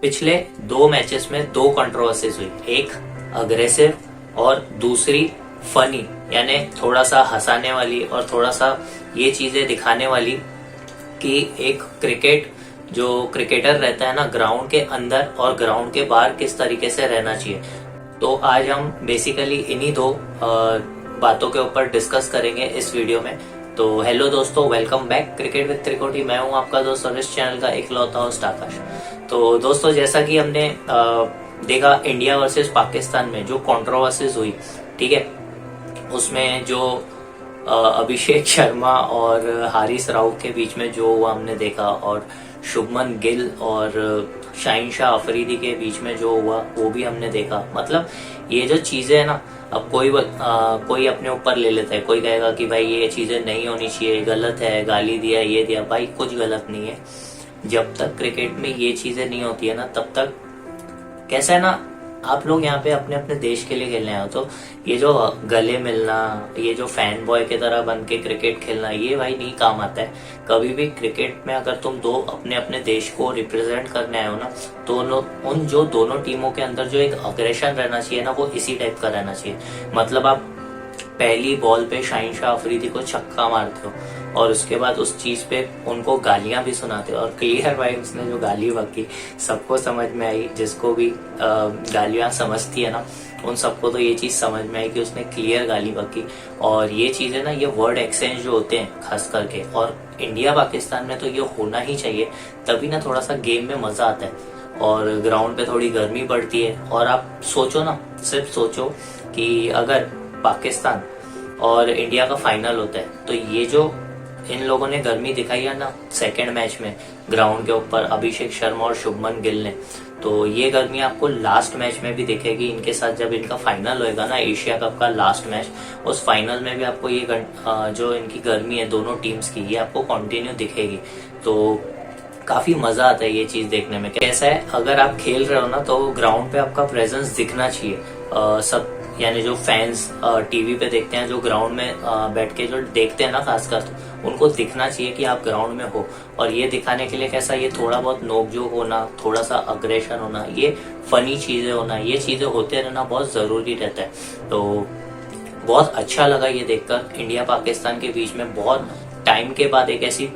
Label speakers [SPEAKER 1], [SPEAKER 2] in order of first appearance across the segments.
[SPEAKER 1] पिछले 2 मैचेस में 2 कंट्रोवर्सीज हुई, एक अग्रेसिव और दूसरी फनी, यानी थोड़ा सा हंसाने वाली और थोड़ा सा ये चीजें दिखाने वाली कि एक जो क्रिकेटर रहता है ना, ग्राउंड के अंदर और ग्राउंड के बाहर किस तरीके से रहना चाहिए। तो आज हम बेसिकली इन्हीं 2 बातों के ऊपर डिस्कस करेंगे इस वीडियो में। तो हेलो दोस्तों, वेलकम बैक क्रिकेट विद त्रिकोटी। मैं हूं आपका दोस्त और इस चैनल का इकलौता होस्ट आकाश। तो दोस्तों, जैसा कि हमने देखा इंडिया वर्सेस पाकिस्तान में जो कंट्रोवर्सीज हुई, ठीक है, उसमें जो अभिषेक शर्मा और हारिस राउफ के बीच में जो हुआ हमने देखा, और शुभमन गिल और शाहीन शाह अफरीदी के बीच में जो हुआ वो भी हमने देखा। मतलब ये जो चीजें है ना, अब कोई अपने ऊपर ले लेता है, कोई कहेगा कि भाई ये चीजें नहीं होनी चाहिए, गलत है, गाली दिया, ये दिया। भाई कुछ गलत नहीं है। जब तक क्रिकेट में ये चीजें नहीं होती है ना, तब तक कैसा है ना, आप लोग यहाँ पे अपने अपने देश के लिए खेलने आओ। तो ये जो गले मिलना, ये जो फैन बॉय की तरह बन के क्रिकेट खेलना, ये भाई नहीं काम आता है कभी भी। क्रिकेट में अगर तुम अपने अपने देश को रिप्रेजेंट करने आए हो ना, तो उन जो दोनों टीमों के अंदर जो एक अग्रेशन रहना चाहिए ना, वो इसी टाइप का रहना चाहिए। मतलब आप पहली बॉल पे शाहीन शाह अफरीदी को छक्का मारते हो और उसके बाद उस चीज पे उनको गालियां भी सुनाते हो, और क्लियर भाई उसने जो गाली बकी सबको समझ में आई। जिसको भी गालियां समझती है ना, उन सबको तो ये चीज समझ में आई कि उसने क्लियर गाली बकी। और ये चीजें ना, ये वर्ड एक्सचेंज जो होते हैं खास करके, और इंडिया पाकिस्तान में तो ये होना ही चाहिए, तभी ना थोड़ा सा गेम में मजा आता है और ग्राउंड पे थोड़ी गर्मी बढ़ती है। और आप सोचो ना, सिर्फ सोचो कि अगर पाकिस्तान और इंडिया का फाइनल होता है, तो ये जो इन लोगों ने गर्मी दिखाई है ना सेकेंड मैच में ग्राउंड के ऊपर, अभिषेक शर्मा और शुभमन गिल ने, तो ये गर्मी आपको लास्ट मैच में भी दिखेगी इनके साथ। जब इनका फाइनल होएगा ना, एशिया कप का लास्ट मैच, उस फाइनल में भी आपको ये जो इनकी गर्मी है दोनोों टीम्स की, ये आपको कंटिन्यू दिखेगी। तो काफी मजा आता है ये चीज देखने में। कैसा है, अगर आप खेल रहे हो ना, तो ग्राउंड पे आपका प्रेजेंस दिखना चाहिए। सब यानी जो फैंस टीवी पे देखते हैं, जो ग्राउंड में बैठ के जो देखते हैं ना खासकर, तो उनको दिखना चाहिए कि आप ग्राउंड में हो। और ये दिखाने के लिए कैसा, ये थोड़ा बहुत नोकझोंक होना, थोड़ा सा अग्रेशन होना, ये फनी चीजें होना, ये चीजें होते रहना बहुत जरूरी रहता है। तो बहुत अच्छा लगा ये देखकर इंडिया पाकिस्तान के बीच में बहुत टाइम के बाद एक ऐसी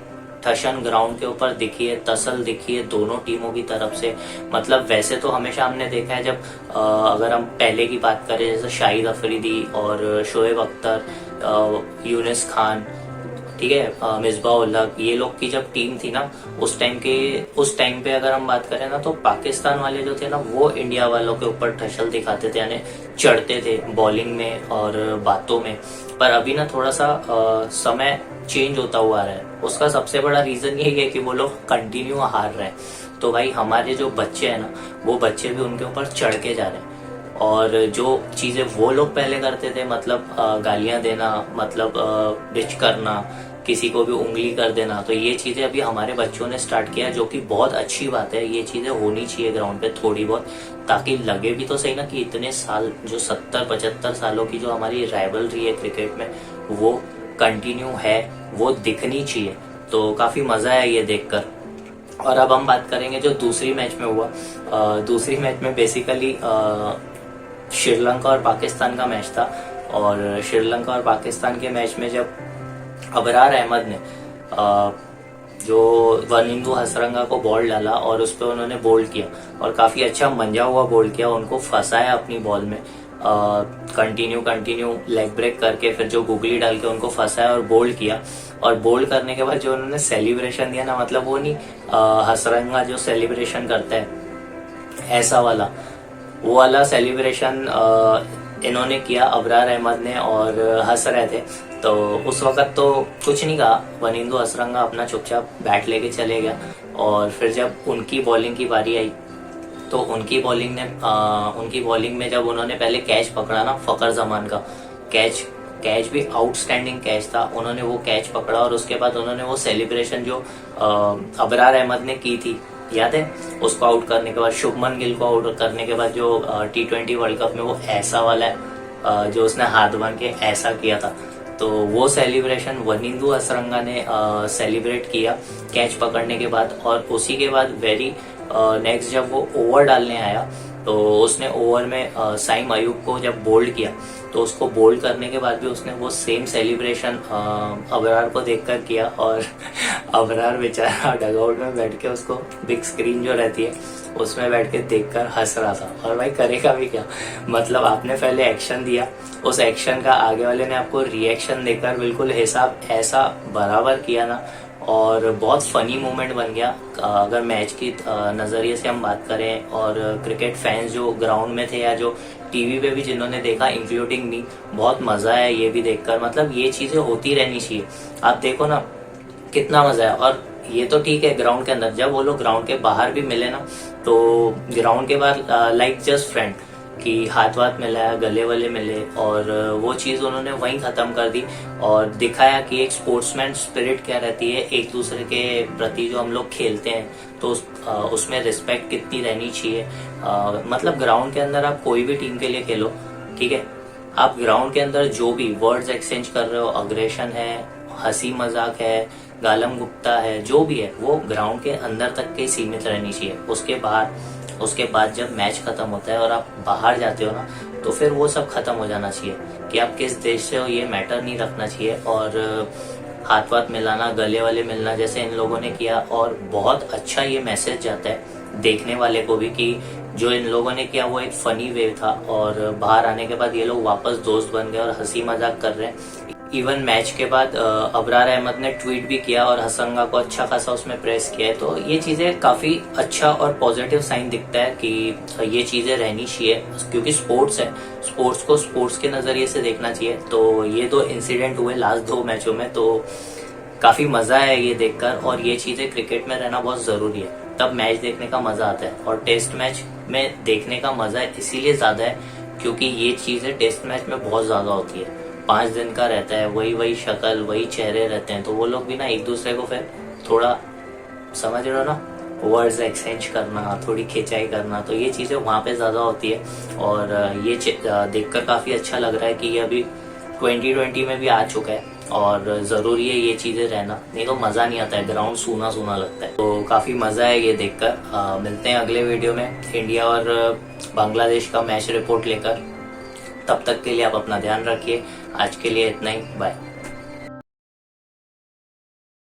[SPEAKER 1] ठशन ग्राउंड के ऊपर दिखी है, तसल दिखी है दोनों टीमों की तरफ से। मतलब वैसे तो हमेशा हमने देखा है, जब अगर हम पहले की बात करें, जैसे शाहिद अफरीदी और शोएब अख्तर, यूनिस खान, ठीक है, मिसबाह उल हक, ये लोग की जब टीम थी ना, उस टाइम पे अगर हम बात करें ना, तो पाकिस्तान वाले जो थे ना, वो इंडिया वालों के ऊपर ठसल दिखाते थे, यानी चढ़ते थे बॉलिंग में और बातों में। पर अभी ना थोड़ा सा समय चेंज होता हुआ आ रहा है। उसका सबसे बड़ा रीजन यही है कि वो लोग कंटिन्यू हार रहे हैं। तो भाई हमारे जो बच्चे हैं ना, वो बच्चे भी उनके ऊपर चढ़ के जा रहे हैं। और जो चीजें वो लोग पहले करते थे, मतलब गालियां देना, मतलब डिच करना, किसी को भी उंगली कर देना, तो ये चीजें अभी हमारे बच्चों ने स्टार्ट किया, जो कि बहुत अच्छी बात है। ये चीजें होनी चाहिए ग्राउंड पे थोड़ी बहुत, ताकि लगे भी तो सही ना कि इतने साल, जो 70-75 सालों की जो हमारी राइवलरी है क्रिकेट में, वो कंटिन्यू है, वो दिखनी चाहिए। तो काफी मजा है ये देखकर। और अब हम बात करेंगे जो दूसरी मैच में हुआ। दूसरी मैच में बेसिकली श्रीलंका और पाकिस्तान का मैच था। और श्रीलंका और पाकिस्तान के मैच में जब अबरार अहमद ने जो वनिंदु हसरंगा को बॉल डाला और उस पर उन्होंने बोल्ड किया, और काफी अच्छा मंजा हुआ बोल्ड किया, उनको फंसाया अपनी बॉल में, कंटिन्यू लेग ब्रेक करके, फिर जो गुगली डाल के उनको फंसाया और बोल्ड किया। और बोल्ड करने के बाद जो उन्होंने सेलिब्रेशन दिया ना, मतलब वो नहीं हसरंगा जो सेलिब्रेशन करता है ऐसा वाला, वो वाला सेलिब्रेशन इन्होंने किया, अबरार अहमद ने, और हंस रहे थे। तो उस वक्त तो कुछ नहीं कहा, वनिंदु हसरंगा अपना चुपचाप बैट लेके चले गया। और फिर जब उनकी बॉलिंग की बारी आई, तो उनकी बॉलिंग में जब उन्होंने पहले कैच पकड़ा ना, फकर जमान का कैच भी आउटस्टैंडिंग कैच था, उन्होंने वो कैच पकड़ा, और उसके बाद उन्होंने वो सेलिब्रेशन जो अबरार अहमद ने की थी, याद है, उसको आउट करने के बाद, शुभमन गिल को आउट करने के बाद, जो T20 वर्ल्ड कप में वो ऐसा वाला है जो उसने हाथ बांध के ऐसा किया था, तो वो सेलिब्रेशन वनिंदु हसरंगा ने सेलिब्रेट किया कैच पकड़ने के बाद। और उसी के बाद वेरी नेक्स्ट जब वो ओवर डालने आया तो उसने ओवर में साइम अयूब को जब बोल्ड किया तो उसको बोल्ड करने के बाद भी उसने वो सेम सेलिब्रेशन अबरार को देखकर किया। और अबरार बेचारा डगआउट में बैठ के उसको बिग स्क्रीन जो रहती है उसमें बैठ के देखकर हंस रहा था। और भाई करेगा भी क्या, मतलब आपने पहले एक्शन दिया, उस एक्शन का आगे वाले ने आपको रिएक्शन देकर बिल्कुल हिसाब ऐसा बराबर किया ना, और बहुत फनी मोमेंट बन गया। अगर मैच की नजरिए से हम बात करें और क्रिकेट फैंस जो ग्राउंड में थे या जो टीवी पे भी जिन्होंने देखा इंक्लूडिंग मी, बहुत मजा आया ये भी देखकर। मतलब ये चीजें होती रहनी चाहिए। आप देखो ना कितना मजा है। और ये तो ठीक है ग्राउंड के अंदर, जब वो लोग ग्राउंड के बाहर भी मिले ना तो ग्राउंड के बाहर लाइक जस्ट फ्रेंड कि हाथ वाथ मिलाया, गले वले मिले, और वो चीज उन्होंने वहीं खत्म कर दी और दिखाया कि एक स्पोर्ट्समैन स्पिरिट क्या रहती है, एक दूसरे के प्रति जो हम लोग खेलते हैं तो उसमें रिस्पेक्ट कितनी रहनी चाहिए। मतलब ग्राउंड के अंदर आप कोई भी टीम के लिए खेलो, ठीक है, आप ग्राउंड के अंदर जो भी वर्ड्स एक्सचेंज कर रहे हो, अग्रेशन है, हंसी मजाक है, गालम गुप्ता है, जो भी है वो ग्राउंड के अंदर तक के सीमित रहनी चाहिए। उसके बाद जब मैच खत्म होता है और आप बाहर जाते हो ना तो फिर वो सब खत्म हो जाना चाहिए कि आप किस देश से हो ये मैटर नहीं रखना चाहिए। और हाथ वाथ मिलाना, गले वाले मिलना जैसे इन लोगों ने किया, और बहुत अच्छा ये मैसेज जाता है देखने वाले को भी कि जो इन लोगों ने किया वो एक फनी वे था, और बाहर आने के बाद ये लोग वापस दोस्त बन गए और हंसी मजाक कर रहे हैं। इवन मैच के बाद अबरार अहमद ने ट्वीट भी किया और हसंगा को अच्छा खासा उसमें प्रेस किया है। तो ये चीजें काफी अच्छा और पॉजिटिव साइन दिखता है कि ये चीजें रहनी चाहिए, क्योंकि स्पोर्ट्स है, स्पोर्ट्स को स्पोर्ट्स के नजरिए से देखना चाहिए। तो ये 2 इंसिडेंट हुए लास्ट 2 मैचों में, तो काफी मजा है ये देखकर। और ये चीजें क्रिकेट में रहना बहुत जरूरी है, तब मैच देखने का मजा आता है। और टेस्ट मैच में देखने का मजा इसीलिए ज्यादा है क्योंकि ये चीजें टेस्ट मैच में बहुत ज्यादा होती है। 5 दिन का रहता है, वही शक्ल, वही चेहरे रहते हैं, तो वो लोग भी ना एक दूसरे को फिर थोड़ा, समझ रहे हो ना, वर्ड्स एक्सचेंज करना, थोड़ी खिंचाई करना, तो ये चीजें वहां पे ज्यादा होती है। और ये देखकर काफी अच्छा लग रहा है कि ये अभी 2020 में भी आ चुका है, और जरूरी है ये चीजें रहना, नहीं तो मजा नहीं आता है, ग्राउंड सूना सूना लगता है। तो काफी मजा है ये देखकर। मिलते हैं अगले वीडियो में इंडिया और बांग्लादेश का मैच रिपोर्ट लेकर। तब तक के लिए आप अपना ध्यान रखिए। आज के लिए इतना ही, बाय।